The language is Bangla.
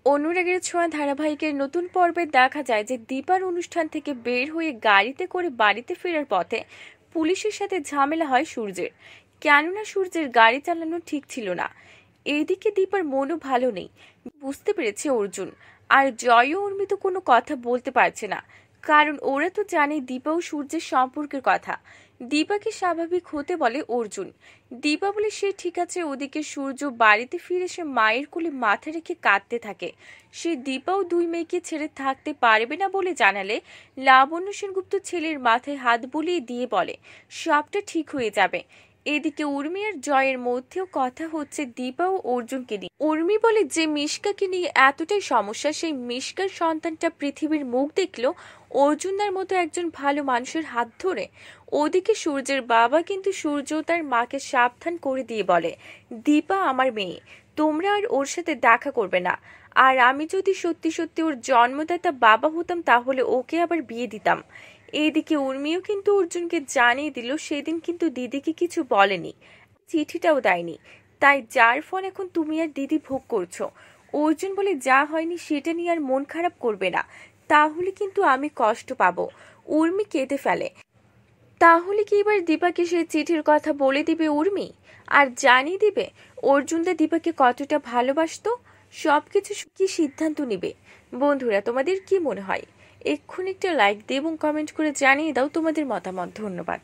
অনুরাগের ছোঁয়া ধারাবাহিকের নতুন পর্বে দেখা যায় যে দীপার অনুষ্ঠান থেকে বের হয়ে গাড়িতে করে বাড়িতে ফেরার পথে পুলিশের সাথে ঝামেলা হয় সূর্যের। কেননা সূর্যের গাড়ি চালানো ঠিক ছিল না। এইদিকে দীপার মনও ভালো নেই, বুঝতে পেরেছে অর্জুন। আর জয় ও উর্মি তো কোনো কথা বলতে পারছে না, কারণ ওরা তো জানে দীপা ও সূর্যের সম্পর্কের কথা। দীপাকে স্বাভাবিক হতে বলে অর্জুন। দীপা বলে সে ঠিক আছে। ওদিকে সূর্য বাড়িতে ফিরে সে মায়ের কোলে মাথা রেখে কাঁদতে থাকে। সে দীপাও দুই মেয়েকে ছেড়ে থাকতে পারবে না বলে জানালে লাবণ্য সেনগুপ্ত ছেলের মাথায় হাত বুলিয়ে দিয়ে বলে সবটা ঠিক হয়ে যাবে। এদিকে উর্মি আর জয়ের মধ্যেও কথা হচ্ছে দীপা ও অর্জুনকে নিয়ে। উর্মি বলে যে মিশকাকে নিয়ে এতটাই সমস্যা, সেই মিশকার সন্তানটা পৃথিবীর মুখ দেখলো অর্জুনার মতো একজন ভালো মানুষের হাত ধরে। ওদিকে সূর্যের বাবা কিন্তু সূর্য তার মাকে সাবধান করে দিয়ে বলে দীপা আমার মেয়ে, তোমরা আর ওর সাথে দেখা করবে না। আর আমি যদি সত্যি সত্যি ওর জন্মদাতা বাবা হতাম তাহলে ওকে আবার বিয়ে দিতাম। এইদিকে উর্মিও কিন্তু অর্জুনকে জানিয়ে দিল সেদিন কিন্তু দিদিকে কিছু বলেনি, চিঠিটাও দেয়নি। তাই যার ফল এখন তুমি আর দিদি ভোগ করছো। অর্জুন বলে যা হয়নি সেটা নিয়ে আর মন খারাপ করবে না, তাহলে কিন্তু আমি কষ্ট পাবো। উর্মি কেঁদে ফেলে। তাহলে কি এবার দীপাকে সেই চিঠির কথা বলে দিবে উর্মি, আর জানিয়ে দিবে অর্জুনদা দীপাকে কতটা ভালোবাসতো? সবকিছু কি সিদ্ধান্ত নিবে? বন্ধুরা, তোমাদের কি মনে হয়? এক্ষুনি একটা লাইক দিয়ে এবং কমেন্ট করে জানিয়ে দাও তোমাদের মতামত। ধন্যবাদ।